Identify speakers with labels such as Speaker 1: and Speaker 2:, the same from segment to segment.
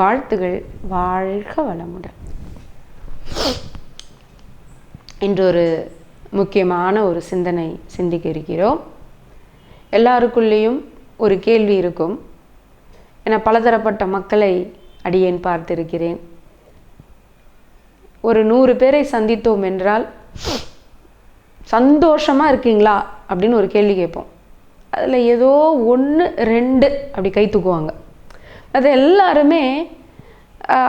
Speaker 1: வாழ்த்துகள். வாழ்க வளமுடன். இன்று ஒரு முக்கியமான ஒரு சிந்தனை சிந்திக்க இருக்கிறோம். எல்லாருக்குள்ளேயும் ஒரு கேள்வி இருக்கும். என பலதரப்பட்ட மக்களை அடியேன் பார்த்திருக்கிறேன். ஒரு 100 பேரை சந்தித்தோம் என்றால் சந்தோஷமாக இருக்கீங்களா அப்படின்னு ஒரு கேள்வி கேட்போம். அதில் ஏதோ 1 2 அப்படி கை தூக்குவாங்க. அது எல்லாருமே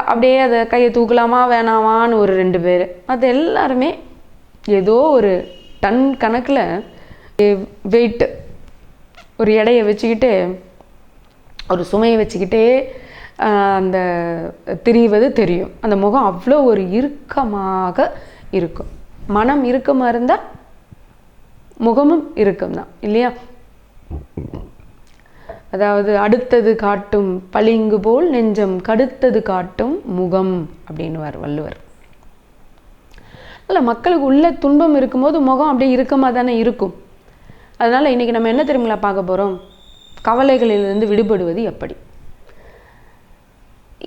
Speaker 1: அப்படியே அதை கையை தூக்கலாமா வேணாமான்னு ஒரு 2 பேர். அது எல்லாருமே ஏதோ ஒரு டன் கணக்கில் வெயிட்டு ஒரு எடையை வச்சுக்கிட்டு ஒரு சுமையை வச்சுக்கிட்டே அந்த திரிவது தெரியும். அந்த முகம் அவ்வளோ ஒரு இறுக்கமாக இருக்கும். மனம் இறுக்கமாக இருந்தால் முகமும் இறுக்கம் தான் இல்லையா? அதாவது அடுத்தது காட்டும் பளிங்கு போல் நெஞ்சம் கடுத்தது காட்டும் முகம் அப்படின்னுவார் வள்ளுவர். இல்லை, மக்களுக்கு உள்ள துன்பம் இருக்கும்போது முகம் அப்படியே இறுக்கமாக தானே இருக்கும். அதனால் இன்றைக்கி நம்ம என்ன தெரியுங்களா பார்க்க போகிறோம்? கவலைகளிலிருந்து விடுபடுவது எப்படி.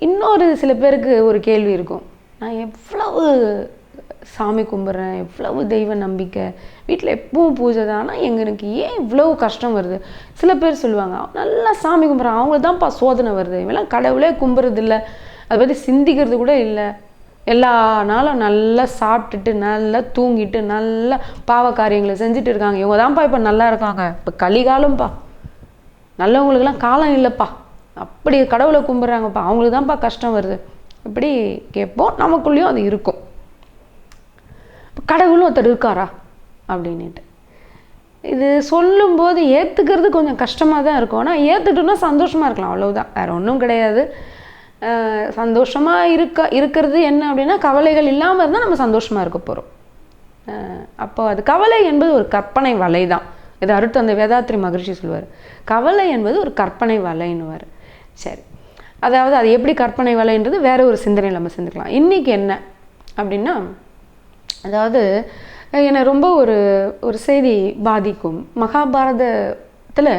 Speaker 1: இன்னொரு சில பேருக்கு ஒரு கேள்வி இருக்கும். நான் எவ்வளவு சாமி கும்பிட்றேன், எவ்வளவு தெய்வ நம்பிக்கை, வீட்டில் எப்பவும் பூஜை தான், ஆனால் எங்களுக்கு ஏன் இவ்வளவு கஷ்டம் வருது? சில பேர் சொல்லுவாங்க, நல்லா சாமி கும்பிட்றான், அவங்களுக்கு தான்ப்பா சோதனை வருது, இவெல்லாம் கடவுளே கும்பிட்றது இல்லை, அதை பற்றி சிந்திக்கிறது கூட இல்லை, எல்லா நாளும் நல்லா சாப்பிட்டுட்டு நல்லா தூங்கிட்டு நல்லா பாவ காரியங்களை செஞ்சுட்டு இருக்காங்க, இவங்க தான்ப்பா இப்போ நல்லா இருக்காங்க, இப்போ கலிகாலம்ப்பா, நல்லவங்களுக்கெல்லாம் காலம் இல்லைப்பா, அப்படி கடவுளை கும்பிட்றாங்கப்பா, அவங்களுக்கு தான்ப்பா கஷ்டம் வருது, இப்படி கேட்போம். நமக்குள்ளேயும் அது இருக்கும். கடவுளும் ஒருத்தர் இருக்காரா அப்படின்ட்டு இது சொல்லும்போது ஏற்றுக்கிறது கொஞ்சம் கஷ்டமாக தான் இருக்கும். ஆனால் ஏற்றுக்கிட்டோன்னா சந்தோஷமாக இருக்கலாம், அவ்வளவுதான், வேறு ஒன்றும் கிடையாது. சந்தோஷமாக இருக்கிறது என்ன அப்படின்னா, கவலைகள் இல்லாமல் இருந்தால் நம்ம சந்தோஷமாக இருக்க போகிறோம். அப்போ அது கவலை என்பது ஒரு கற்பனை வலை தான். இது அடுத்து அந்த வேதாத்ரி மகரிஷி சொல்லுவார், கவலை என்பது ஒரு கற்பனை வலைன்னுவார். சரி, அதாவது அது எப்படி கற்பனை வலைன்றது வேற ஒரு சிந்தனையில் நம்ம சிந்திக்கலாம். இன்றைக்கி என்ன அப்படின்னா, அதாவது என்னை ரொம்ப ஒரு செய்தி பாதிக்கும். மகாபாரதத்தில்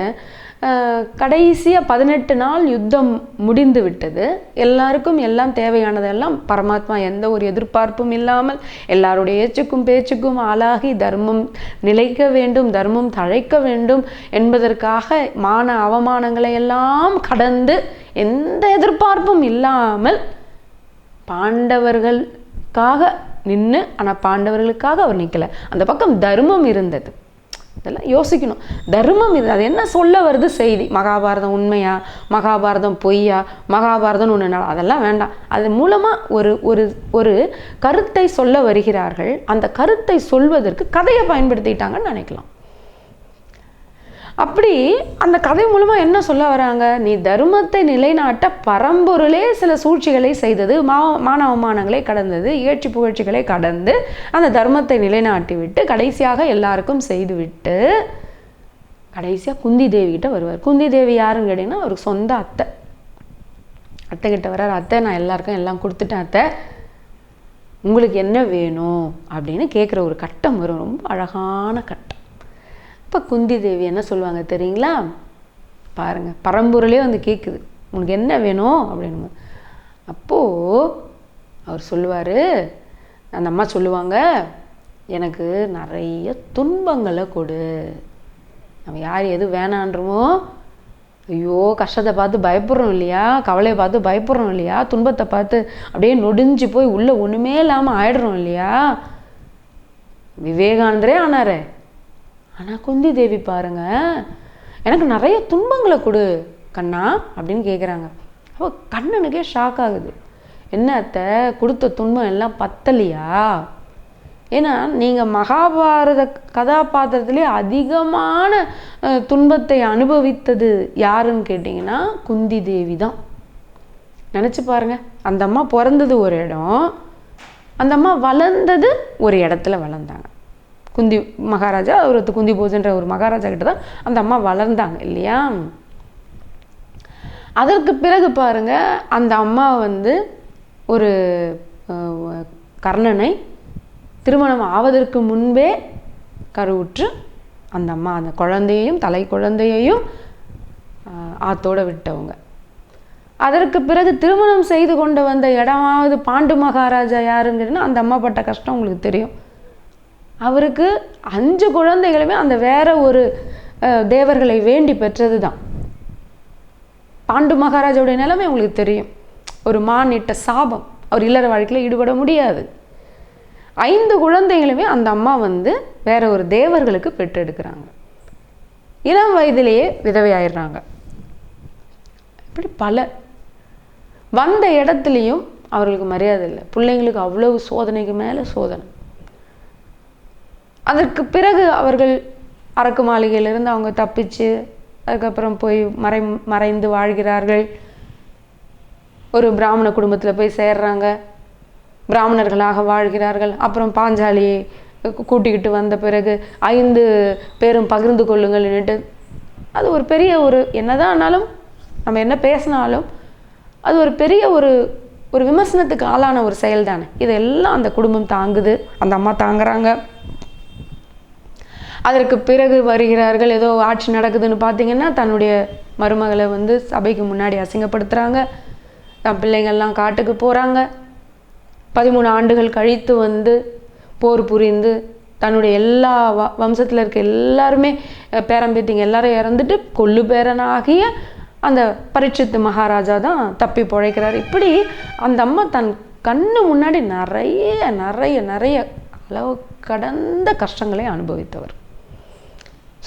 Speaker 1: கடைசியாக 18 நாள் யுத்தம் முடிந்து விட்டது. எல்லாருக்கும் எல்லாம் தேவையானதெல்லாம் பரமாத்மா எந்த ஒரு எதிர்பார்ப்பும் இல்லாமல் எல்லாருடைய ஏச்சுக்கும் பேச்சுக்கும் ஆளாகி தர்மம் நிலைக்க வேண்டும், தர்மம் தழைக்க வேண்டும் என்பதற்காக மான அவமானங்களை எல்லாம் கடந்து எந்த எதிர்பார்ப்பும் இல்லாமல் பாண்டவர்களுக்காக நின்று, ஆனால் பாண்டவர்களுக்காக அவர் நிற்கலை. அந்த பக்கம் தர்மம் இருந்தது. இதெல்லாம் யோசிக்கணும். தர்மம் இது, அது என்ன சொல்ல வருது செய்தி? மகாபாரதம் உண்மையா, மகாபாரதம் பொய்யா, மகாபாரதம் ஒன்று, அதெல்லாம் வேண்டாம். அது மூலமாக ஒரு ஒரு கருத்தை சொல்ல வருகிறார்கள். அந்த கருத்தை சொல்வதற்கு கதையை பயன்படுத்திட்டாங்கன்னு நினைக்கலாம். அப்படி அந்த கதை மூலமாக என்ன சொல்ல வராங்க? நீ தர்மத்தை நிலைநாட்ட பரம்பொருளே சில சூழ்ச்சிகளை செய்தது, மான அவமானங்களை கடந்தது, இகழ்ச்சி புகழ்ச்சிகளை கடந்து அந்த தர்மத்தை நிலைநாட்டி விட்டு கடைசியாக எல்லாருக்கும் செய்து விட்டு கடைசியாக குந்தி தேவி கிட்ட வருவார். குந்தி தேவி யாருன்னு கேட்டிங்கன்னா, அவருக்கு சொந்த அத்தை கிட்ட வர்றார். அத்தை, நான் எல்லாருக்கும் எல்லாம் கொடுத்துட்டேன் அத்தை, உங்களுக்கு என்ன வேணும் அப்படின்னு கேட்குற ஒரு கட்டம் வரும். ரொம்ப அழகான கட்டம். இப்போ குந்தி தேவி என்ன சொல்லுவாங்க தெரியுங்களா? பாருங்கள், பரம்பொருளே வந்து கேட்குது, உனக்கு என்ன வேணும் அப்படின்னு. அப்போது அவர் சொல்லுவார், அந்த அம்மா சொல்லுவாங்க, எனக்கு நிறைய துன்பங்களை கொடு. நம்ம யார் எது வேணான்றமோ, ஐயோ கஷ்டத்தை பார்த்து பயப்படுறோம் இல்லையா, கவலையை பார்த்து பயப்படுறோம் இல்லையா, துன்பத்தை பார்த்து அப்படியே நொடிஞ்சு போய் உள்ளே ஒன்றுமே இல்லாமல் ஆயிடுறோம் இல்லையா. விவேகானந்தரே ஆனாரே. ஆனால் குந்தி தேவி பாருங்க, எனக்கு நிறைய துன்பங்களை கொடு கண்ணா அப்படின்னு கேட்குறாங்க. அப்போ கண்ணனுக்கே ஷாக் ஆகுது. என்ன அத்தை, கொடுத்த துன்பம் எல்லாம் பத்தலையா? ஏன்னா நீங்கள் மகாபாரத கதாபாத்திரத்திலே அதிகமான துன்பத்தை அனுபவித்தது யாருன்னு கேட்டிங்கன்னா குந்தி தேவி தான். நினச்சி பாருங்க, அந்த அம்மா பிறந்தது ஒரு இடம், அந்த அம்மா வளர்ந்தது ஒரு இடத்துல வளர்ந்தாங்க. குந்தி மகாராஜா, ஒரு குந்தி போஜன்ற ஒரு மகாராஜா கிட்ட தான் அந்த அம்மா வளர்ந்தாங்க இல்லையா. அதற்கு பிறகு பாருங்க, அந்த அம்மா வந்து ஒரு கர்ணனை திருமணம் ஆவதற்கு முன்பே கருவுற்று அந்த அம்மா அந்த குழந்தையையும் தலை குழந்தையையும் ஆத்தோடு விட்டவங்க. அதற்கு பிறகு திருமணம் செய்து கொண்டு வந்த இடமாவது பாண்டு மகாராஜா யாருங்கன்னா அந்த அம்மா பட்ட கஷ்டம் உங்களுக்கு தெரியும். அவருக்கு 5 குழந்தைகளுமே அந்த வேற ஒரு தேவர்களை வேண்டி பெற்றது தான். பாண்டு மகாராஜாவுடைய நிலைமை உங்களுக்கு தெரியும். ஒரு மான் இட்ட சாபம், அவர் இல்லற வாழ்க்கையில் ஈடுபட முடியாது. 5 குழந்தைகளுமே அந்த அம்மா வேற ஒரு தேவர்களுக்கு பெற்றெடுக்கிறாங்க. இளம் வயதிலேயே விதவையாயிடுறாங்க. இப்படி பல வந்த இடத்துலையும் அவர்களுக்கு மரியாதை இல்லை. பிள்ளைங்களுக்கு அவ்வளவு சோதனைக்கு மேலே சோதனை. அதற்கு பிறகு அவர்கள் அரக்கு மாளிகையிலிருந்து அவங்க தப்பிச்சு அதுக்கப்புறம் போய் மறைந்து வாழ்கிறார்கள். ஒரு பிராமண குடும்பத்தில் போய் சேர்றாங்க, பிராமணர்களாக வாழ்கிறார்கள். அப்புறம் பாஞ்சாலியை கூட்டிக்கிட்டு வந்த பிறகு 5 பேரும் பகிர்ந்து கொள்ளுங்கள்னுட்டு அது ஒரு பெரிய என்னதான் ஆனாலும் நம்ம என்ன பேசினாலும் அது ஒரு பெரிய ஒரு விமர்சனத்துக்கு ஆளான ஒரு செயல் தானே. இதெல்லாம் அந்த குடும்பம் தாங்குது, அந்த அம்மா தாங்குறாங்க. அதற்கு பிறகு வருகிறார்கள், ஏதோ ஆட்சி நடக்குதுன்னு பார்த்தீங்கன்னா தன்னுடைய மருமகளை சபைக்கு முன்னாடி அசிங்கப்படுத்துகிறாங்க. தன் பிள்ளைங்கள்லாம் காட்டுக்கு போகிறாங்க. 13 ஆண்டுகள் கழித்து போர் புரிந்து தன்னுடைய எல்லா வம்சத்தில் இருக்க எல்லாருமே பேரம்பேத்திங்க எல்லாரும் இறந்துட்டு கொள்ளு பேரனாகிய அந்த பரீட்சித்து மகாராஜா தான் தப்பி பிழைக்கிறார். இப்படி அந்த அம்மா தன் கண்ணு முன்னாடி நிறைய நிறைய நிறைய அளவு கடந்த கஷ்டங்களை அனுபவித்தவர்.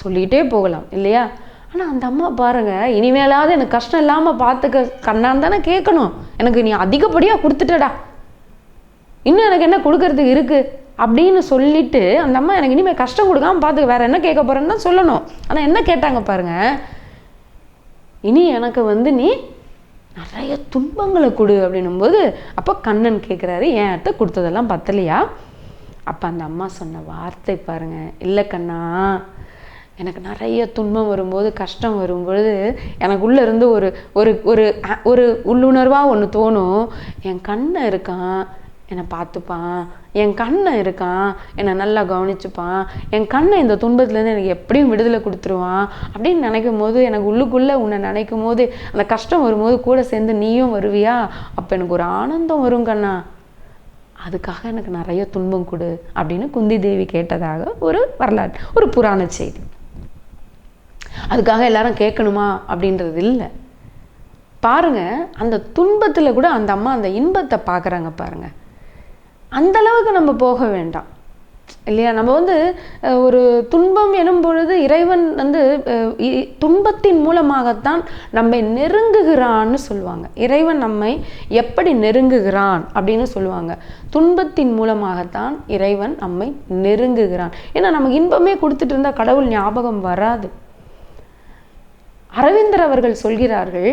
Speaker 1: சொல்லிகிட்டே போகலாம் இல்லையா? ஆனால் அந்த அம்மா பாருங்கள், இனிமேலாவது எனக்கு கஷ்டம் இல்லாமல் பார்த்துக்க கண்ணான்னு தானே கேட்கணும். எனக்கு நீ அதிகப்படியாக கொடுத்துட்டடா, இன்னும் எனக்கு என்ன கொடுக்கறதுக்கு இருக்குது அப்படின்னு சொல்லிட்டு அந்த அம்மா எனக்கு இனிமேல் கஷ்டம் கொடுக்காமல் பார்த்துக்க, வேறு என்ன கேட்க போகிறேன்னு தான் சொல்லணும். ஆனால் என்ன கேட்டாங்க பாருங்கள், இனி எனக்கு நீ நிறைய துன்பங்களை கொடு அப்படின்னும்போது அப்போ கண்ணன் கேட்குறாரு, என் அத்தை கொடுத்ததெல்லாம் பத்தலையா? அப்போ அந்த அம்மா சொன்ன வார்த்தை பாருங்கள், இல்லை கண்ணா, எனக்கு நிறைய துன்பம் வரும்போது கஷ்டம் வரும்பொழுது எனக்குள்ளே இருந்து ஒரு ஒரு ஒரு ஒரு உள்ளுணர்வாக ஒன்று தோணும், என் கண்ணை இருக்கான் என்னை பார்த்துப்பான், என் கண்ணை இருக்கான் என்னை நல்லா கவனிச்சுப்பான், என் கண்ணை இந்த துன்பத்துலேருந்து எனக்கு எப்படியும் விடுதலை கொடுத்துருவான் அப்படின்னு நினைக்கும் போது எனக்கு உள்ளுக்குள்ளே உன்னை நினைக்கும் போது அந்த கஷ்டம் வரும்போது கூட சேர்ந்து நீயும் வருவியா, அப்போ எனக்கு ஒரு ஆனந்தம் வரும் கண்ணா, அதுக்காக எனக்கு நிறைய துன்பம் கொடு அப்படின்னு குந்தி தேவி கேட்டதாக ஒரு வரலாற்று ஒரு புராண செய்தி. அதுக்காக எல்லாரும் கேட்கணுமா அப்படின்றது இல்லை. பாருங்க, அந்த துன்பத்தில் கூட அந்த அம்மா அந்த இன்பத்தை பார்க்குறாங்க பாருங்க. அந்த அளவுக்கு நம்ம போக வேண்டாம் இல்லையா? நம்ம ஒரு துன்பம் எனும் பொழுது இறைவன் துன்பத்தின் மூலமாகத்தான் நம்மை நெருங்குகிறான்னு சொல்லுவாங்க. இறைவன் நம்மை எப்படி நெருங்குகிறான் அப்படின்னு சொல்லுவாங்க, துன்பத்தின் மூலமாகத்தான் இறைவன் நம்மை நெருங்குகிறான். ஏன்னா நமக்கு இன்பமே கொடுத்துட்டு இருந்தால் கடவுள் ஞாபகம் வராது. அரவிந்தர் அவர்கள் சொல்கிறார்கள்,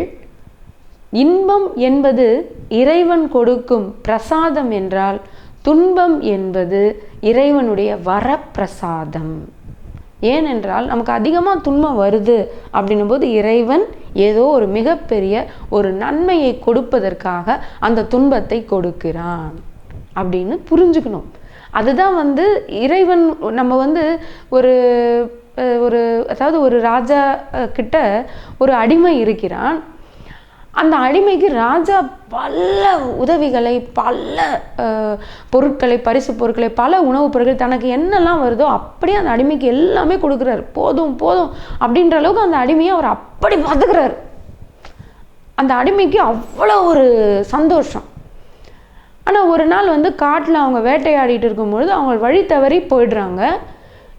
Speaker 1: இன்பம் என்பது இறைவன் கொடுக்கும் பிரசாதம் என்றால் துன்பம் என்பது இறைவனுடைய வரப்பிரசாதம். ஏனென்றால் நமக்கு அதிகமாக துன்பம் வருது அப்படின்னும் போது இறைவன் ஏதோ ஒரு மிகப்பெரிய ஒரு நன்மையை கொடுப்பதற்காக அந்த துன்பத்தை கொடுக்கிறான் அப்படின்னு புரிஞ்சுக்கணும். அதுதான் இறைவன் நம்ம ஒரு ஒரு அதாவது ஒரு ராஜா கிட்ட ஒரு அடிமை இருக்கிறான். அந்த அடிமைக்கு ராஜா பல உதவிகளை, பல பொருட்களை, பரிசு பொருட்களை, பல உணவுப் பொருட்கள், தனக்கு என்னெல்லாம் வருதோ அப்படியே அந்த அடிமைக்கு எல்லாமே கொடுக்குறாரு. போதும் போதும் அப்படின்ற அளவுக்கு அந்த அடிமையை அவர் அப்படி பார்த்துக்கிறாரு. அந்த அடிமைக்கு அவ்வளோ ஒரு சந்தோஷம். ஆனால் ஒரு நாள் காட்டில் அவங்க வேட்டையாடிட்டு இருக்கும்பொழுது அவங்க வழி தவறி போயிடுறாங்க.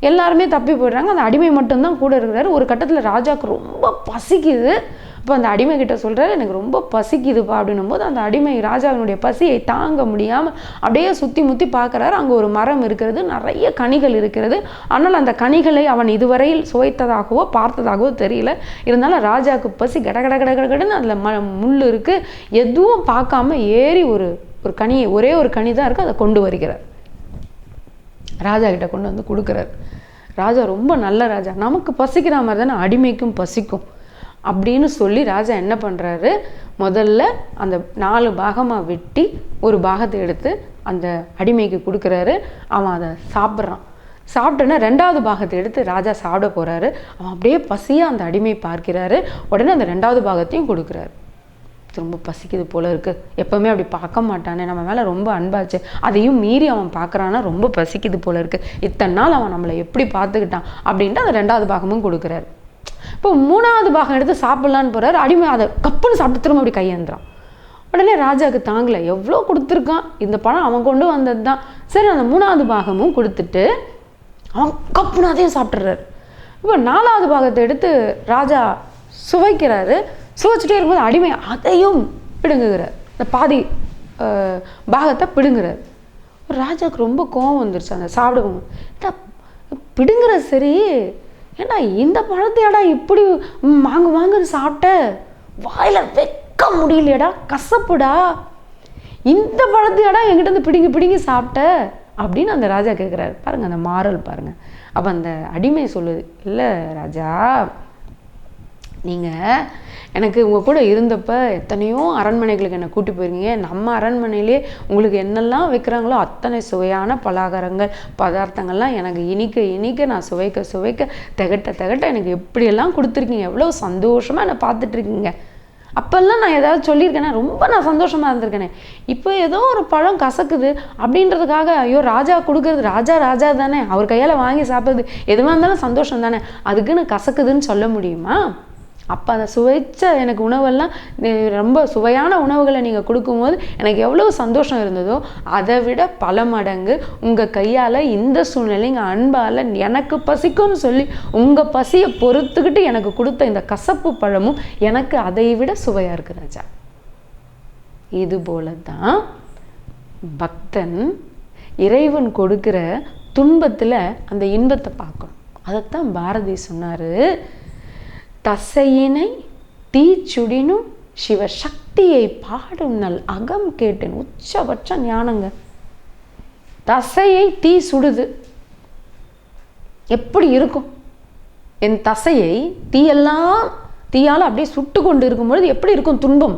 Speaker 1: எல்லாருமே தப்பி போயிடுறாங்க. அந்த அடிமை மட்டும்தான் கூட இருக்கிறாரு. ஒரு கட்டத்தில் ராஜாவுக்கு ரொம்ப பசிக்குது. அப்போ அந்த அடிமை கிட்ட சொல்கிறாரு, எனக்கு ரொம்ப பசிக்குதுப்பா அப்படின்னும் போது அந்த அடிமை ராஜாவினுடைய பசியை தாங்க முடியாமல் அப்படியே சுற்றி முற்றி பார்க்குறாரு. அங்கே ஒரு மரம் இருக்கிறது, நிறைய கனிகள் இருக்கிறது. ஆனால் அந்த கனிகளை அவன் இதுவரையில் சுவைத்ததாகவோ பார்த்ததாகவோ தெரியல. இருந்தாலும் ராஜாவுக்கு பசி கட கட கட கடன்னு அதில் முள் இருக்குது. எதுவும் பார்க்காம ஏறி ஒரு கனியை, ஒரே ஒரு கனி தான் இருக்குது, அதை கொண்டு வருகிறார். ராஜா கிட்ட கொண்டு கொடுக்குறாரு. ராஜா ரொம்ப நல்ல ராஜா, நமக்கு பசிக்கிற மாதிரி தானே அடிமைக்கும் பசிக்கும் அப்படின்னு சொல்லி ராஜா என்ன பண்ணுறாரு, முதல்ல அந்த 4 பாகமாக வெட்டி ஒரு பாகத்தை எடுத்து அந்த அடிமைக்கு கொடுக்குறாரு. அவன் அதை சாப்பிட்றான். சாப்பிட்டோன்னா 2வது பாகத்தை எடுத்து ராஜா சாப்பிட போகிறாரு. அவன் அப்படியே பசியாக அந்த அடிமை பார்க்கிறாரு. உடனே அந்த 2வது பாகத்தையும் கொடுக்குறாரு. ரொம்ப பசிக்குது போல இருக்குது, எப்போவுமே அப்படி பார்க்க மாட்டானே, நம்ம மேலே ரொம்ப அன்பாச்சு, அதையும் மீறி அவன் பார்க்குறான்னா ரொம்ப பசிக்குது போல இருக்குது, இத்தனை நாள் அவன் நம்மளை எப்படி பார்த்துக்கிட்டான் அப்படின்ட்டு அந்த 2வது பாகமும் கொடுக்குறாரு. இப்போ 3வது பாகம் எடுத்து சாப்பிட்லான்னு போகிறார். அடிமை அதை கப்புன்னு சாப்பிட்டு திரும்ப அப்படி கையேந்துறான். உடனே ராஜாவுக்கு தாங்கலை, எவ்வளோ கொடுத்துருக்கான், இந்த பணம் அவன் கொண்டு வந்தது தான். சரி, அந்த 3வது பாகமும் கொடுத்துட்டு அவன் கப்புன்னு அதையும் சாப்பிட்றாரு. இப்போ 4வது பாகத்தை எடுத்து ராஜா சுவைக்கிறாரு. சுவைச்சிட்டே இருக்கும்போது அடிமை அதையும் பிடுங்குகிறார், இந்த பாதி பாகத்தை பிடுங்குறார். ராஜாவுக்கு ரொம்ப கோபம் வந்துருச்சு. அந்த சாப்பிடுவோம் பிடுங்குற சரி, ஏண்டா இந்த பழத்தையாடா இப்படி வாங்குன்னு சாப்பிட்ட, வாயில் வைக்க முடியலையடா, கசப்புடா, இந்த பழத்தையாடா என்கிட்ட இருந்து பிடுங்கி சாப்பிட்ட அப்படின்னு அந்த ராஜா கேட்குறாரு. பாருங்கள் அந்த மாறல் பாருங்கள். அப்போ அந்த அடிமை சொல்லுது, இல்லை ராஜா, நீங்கள் எனக்கு உங்கள் கூட இருந்தப்போ எத்தனையோ அரண்மனைகளுக்கு என்னை கூட்டி போயிருக்கீங்க, நம்ம அரண்மனையிலே உங்களுக்கு என்னெல்லாம் வைக்கிறாங்களோ அத்தனை சுவையான பலகாரங்கள் பதார்த்தங்கள்லாம் எனக்கு இனிக்க நான் சுவைக்க திகட்ட எனக்கு எப்படியெல்லாம் கொடுத்துருக்கீங்க, எவ்வளோ சந்தோஷமாக என்னை பார்த்துட்ருக்கீங்க. அப்போல்லாம் நான் ஏதாவது சொல்லியிருக்கேனே, ரொம்ப நான் சந்தோஷமாக இருந்திருக்கேனே, இப்போ ஏதோ ஒரு பழம் கசக்குது அப்படின்றதுக்காக ஐயோ ராஜா கொடுக்குறது, ராஜா தானே, அவர் கையால் வாங்கி சாப்பிட்றது எதுவாக இருந்தாலும் சந்தோஷம் தானே, அதுக்குன்னு கசக்குதுன்னு சொல்ல முடியுமா? அப்போ அந்த சுவைச்ச எனக்கு உணவெல்லாம், ரொம்ப சுவையான உணவுகளை நீங்கள் கொடுக்கும்போது எனக்கு எவ்வளோ சந்தோஷம் இருந்ததோ அதை விட பல மடங்கு உங்கள் கையால் இந்த சூழ்நிலை இங்கே அன்பால் எனக்கு பசிக்கும்னு சொல்லி உங்கள் பசியை பொறுத்துக்கிட்டு எனக்கு கொடுத்த இந்த கசப்பு பழமும் எனக்கு அதை விட சுவையாக இருக்கு ராஜா. இது போல தான் பக்தன் இறைவன் கொடுக்குற துன்பத்தில் அந்த இன்பத்தை பார்க்கணும். அதைத்தான் பாரதி சொன்னார், தசையினை தீச்சுடினும் சிவசக்தியை பாடும் நல் அகம் கேட்டேன். உச்சபட்ச ஞானங்க. தசையை தீ சுடுது, எப்படி இருக்கும்? என் தசையை தீயால் அப்படியே சுட்டு கொண்டு இருக்கும்பொழுது எப்படி இருக்கும் துன்பம்?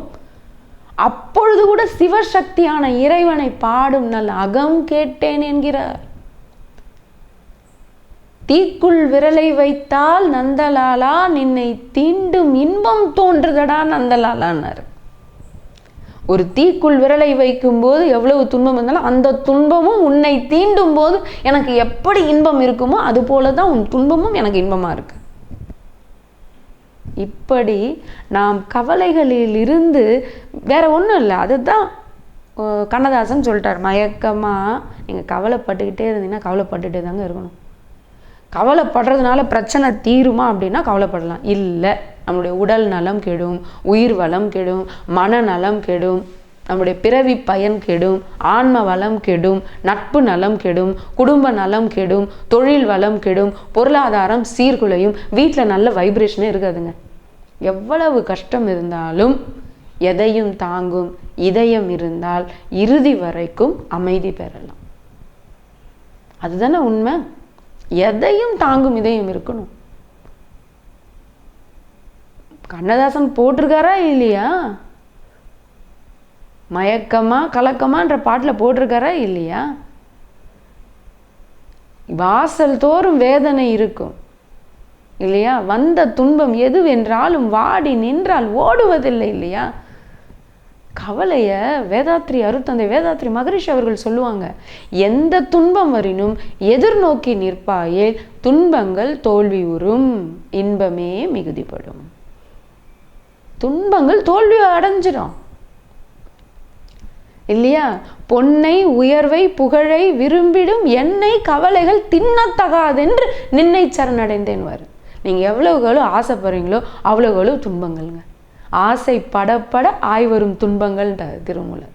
Speaker 1: அப்பொழுது கூட சிவசக்தியான இறைவனை பாடும் நல் அகம் கேட்டேன் என்கிறார். தீக்குள் விரலை வைத்தால் நந்தலாலா நின்னை தீண்டும் இன்பம் தோன்றுதடா நந்தலாலான்னாரு. ஒரு தீக்குள் விரலை வைக்கும்போது எவ்வளவு துன்பம் இருந்தாலும் அந்த துன்பமும் உன்னை தீண்டும் போது எனக்கு எப்படி இன்பம் இருக்குமோ அது போலதான் உன் துன்பமும் எனக்கு இன்பமா இருக்கு. இப்படி நாம் கவலைகளில் இருந்து வேற ஒன்றும் இல்லை. அதுதான் கண்ணதாசன் சொல்லிட்டார், மயக்கமா நீங்கள் கவலைப்பட்டுக்கிட்டே இருந்தீங்கன்னா கவலைப்பட்டுட்டே தாங்க இருக்கணும். கவலைப்படுறதுனால பிரச்சனை தீருமா அப்படின்னா கவலைப்படலாம். இல்லை, நம்மளுடைய உடல் நலம் கெடும், உயிர் வளம் கெடும், மனநலம் கெடும், நம்முடைய பிறவி பயன் கெடும், ஆன்ம வளம் கெடும், நட்பு நலம் கெடும், குடும்ப நலம் கெடும், தொழில் வளம் கெடும், பொருளாதாரம் சீர்குலையும், வீட்டில் நல்ல வைப்ரேஷனே இருக்காதுங்க. எவ்வளவு கஷ்டம் இருந்தாலும் எதையும் தாங்கும் இதயம் இருந்தால் இறுதி வரைக்கும் அமைதி பெறலாம். அதுதானே உண்மை. எதையும் தாங்கும் இதயம் இருக்கணும். கண்ணதாசன் போட்டிருக்காரா இல்லையா? மயக்கமா கலக்கமான்ற பாட்டில் போட்டிருக்காரா இல்லையா? வாசல் தோறும் வேதனை இருக்கும் இல்லையா? வந்த துன்பம் எதுவென்றாலும் வாடி நின்றால் ஓடுவதில்லை இல்லையா? கவலைய வேதாத்ரி அருட்தந்தை வேதாத்ரி மகரிஷி அவர்கள் சொல்லுவாங்க, எந்த துன்பம் வரினும் எதிர்நோக்கி நிற்பாயே துன்பங்கள் தோல்வி உறும், இன்பமே மிகுதிப்படும். துன்பங்கள் தோல்வி அடைஞ்சிடும் இல்லையா? பொன்னை உயர்வை புகழை விரும்பிடும் என்னை கவலைகள் தின்னத்தகாதென்று நின்னை சரணடைந்தேன் வரும். நீங்க எவ்வளவுகளோ ஆசைப்படுறீங்களோ அவ்வளவுகளோ துன்பங்கள்ங்க. ஆசை படப்பட ஆய்வரும் துன்பங்கள் திருமூலர்.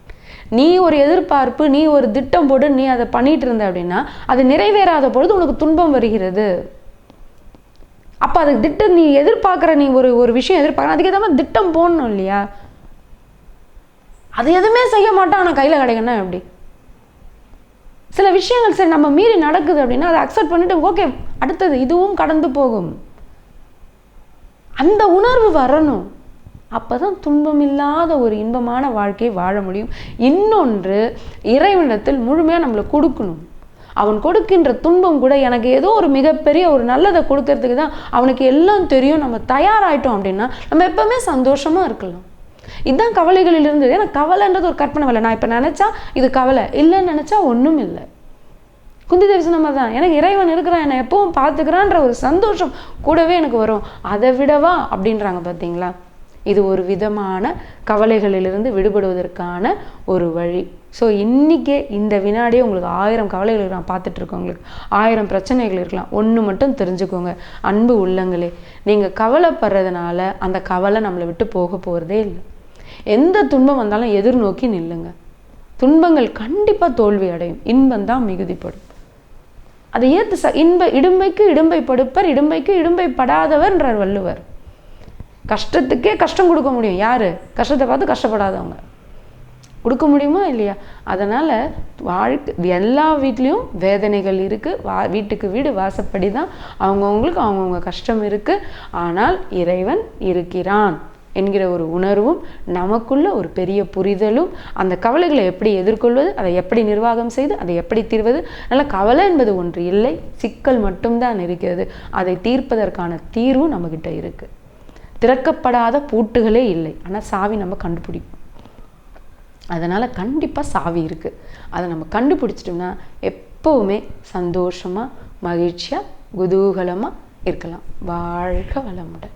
Speaker 1: நீ ஒரு எதிர்பார்ப்பு, நீ ஒரு திட்டம் போட்டு நீ அதை பண்ணிட்டு இருந்த அப்படின்னா அது நிறைவேறாத பொழுது உனக்கு துன்பம் வருகிறது. அப்ப அதுக்கு திட்டம் நீ எதிர்பார்க்குற, நீ ஒரு விஷயம் எதிர்பார்க்குற, அதுக்கு ஏதாவது திட்டம் போடணும் இல்லையா? அது எதுவுமே செய்ய மாட்டான், ஆனால் கையில் கிடைக்கணும்னா எப்படி? சில விஷயங்கள் சரி நம்ம மீறி நடக்குது அப்படின்னா அதை அக்செப்ட் பண்ணிட்டு ஓகே அடுத்தது இதுவும் கடந்து போகும், அந்த உணர்வு வரணும். அப்போதான் துன்பம் இல்லாத ஒரு இன்பமான வாழ்க்கையை வாழ முடியும். இன்னொன்று, இறைவனிடத்தில் முழுமையாக நம்மளை கொடுக்கணும். அவன் கொடுக்கின்ற துன்பம் கூட எனக்கு ஏதோ ஒரு மிகப்பெரிய ஒரு நல்லதை கொடுக்கறதுக்கு தான் அவனுக்கு எல்லாம் தெரியும். நம்ம தயாராகிட்டோம் அப்படின்னா நம்ம எப்பவுமே சந்தோஷமாக இருக்கலாம். இதுதான் கவலைகளிலிருந்து. ஏன்னா கவலைன்றது ஒரு கற்பனை வரல. நான் இப்போ நினச்சா இது கவலை, இல்லைன்னு நினச்சா ஒன்றும் இல்லை. குந்தி தேவி சொன்ன மாதிரி தான், எனக்கு இறைவன் இருக்கிறான், என்னை எப்பவும் பார்த்துக்கிறான்ற ஒரு சந்தோஷம் கூடவே எனக்கு வரும். அதை விடவா அப்படின்றாங்க பார்த்தீங்களா. இது ஒரு விதமான கவலைகளிலிருந்து விடுபடுவதற்கான ஒரு வழி. ஸோ இன்றைக்கே இந்த வினாடியே உங்களுக்கு 1000 கவலைகள் நான் பார்த்துட்டு இருக்கவங்களுக்கு 1000 பிரச்சனைகள் இருக்கலாம். ஒன்று மட்டும் தெரிஞ்சுக்கோங்க அன்பு உள்ளங்களே, நீங்கள் கவலைப்படுறதுனால அந்த கவலை நம்மளை விட்டு போக போகிறதே இல்லை. எந்த துன்பம் வந்தாலும் எதிர்நோக்கி நில்லுங்க. துன்பங்கள் கண்டிப்பாக தோல்வி அடையும், இன்பம் தான் மிகுதிப்படும். அதை ஏற்று இடும்பைக்கு இடும்பை படுப்பர், இடும்பைக்கு இடும்பை படாதவர்ன்றார் வள்ளுவர். கஷ்டத்துக்கே கஷ்டம் கொடுக்க முடியும் யாரு? கஷ்டத்தை பார்த்து கஷ்டப்படாதவங்க. கொடுக்க முடியுமா இல்லையா? அதனால் எல்லா வீட்லேயும் வேதனைகள் இருக்குது. வீட்டுக்கு வீடு வாசப்படி தான் அவங்கவுங்களுக்கு அவங்கவுங்க கஷ்டம் இருக்குது. ஆனால் இறைவன் இருக்கிறான் என்கிற ஒரு உணர்வும் நமக்குள்ள ஒரு பெரிய புரிதலும், அந்த கவலைகளை எப்படி எதிர்கொள்வது, அதை எப்படி நிர்வாகம் செய்து அதை எப்படி தீர்வது. அதனால் கவலை என்பது ஒன்று இல்லை, சிக்கல் மட்டும்தான் இருக்கிறது. அதை தீர்ப்பதற்கான தீர்வும் நம்மக்கிட்ட இருக்குது. திறக்கப்படாத பூட்டுகளே இல்லை, ஆனால் சாவி நம்ம கண்டுபிடிப்போம். அதனால் கண்டிப்பாக சாவி இருக்குது. அதை நம்ம கண்டுபிடிச்சிட்டோம்னா எப்போவுமே சந்தோஷமாக மகிழ்ச்சியாக குதூகலமாக இருக்கலாம். வாழ்க வளமுடன்.